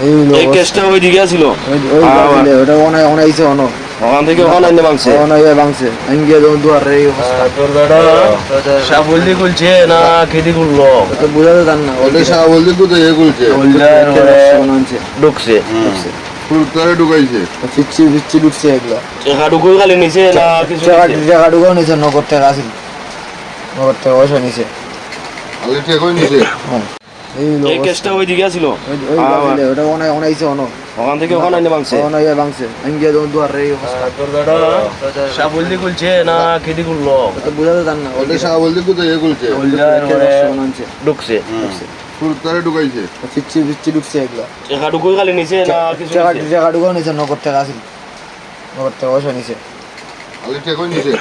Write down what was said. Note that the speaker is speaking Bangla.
এই কেসটা ওই দিকে ছিল ওটা অনাইছে ওখান থেকে ওখানে আইনে ভাঙছে অনাইয়া ভাঙছে আঙ্গিয়া দুয়ারে তোর বেটা সাবলদি খুলছে না খেদি খুললো তো বুঝাতে জান না ওটা শাহবলদি কোথায় খুলছে ঢুকছে ফুলতারে ঢুকাইছে ফিচ্ছি ফিচ্ছি ঢুকছে এগুলা টাকা ঢুকুই খালি নিচে না কিছু টাকা ঢুকাও নিছে নগদ টাকা আছিল নগদ টাকা পয়সা নিছে আগে ঠিক হয়ে নিছে এই কেসটা ওই দিকে ছিল ওটা অনাইছে ওখান থেকে ওখানে আইনে ভাঙছে অনাইয়া ভাঙছে আঙ্গিয়া দুয়ারে তোর বেটা সাবলদি খুলছে না খেদি খুললো তো বুঝাতে জান না ওটা শাহবলদি কোথায় খুলছে ঢুকছে ফুলতারে ঢুকাইছে ফিচ্ছি ফিচ্ছি ঢুকছে এগুলা টাকা ঢুকুই খালি নিচে না কিছু টাকা ঢুকাও নিছে নগদ টাকা আছিল নগদ টাকা পয়সা নিছে আগে ঠিক হয়ে নিছে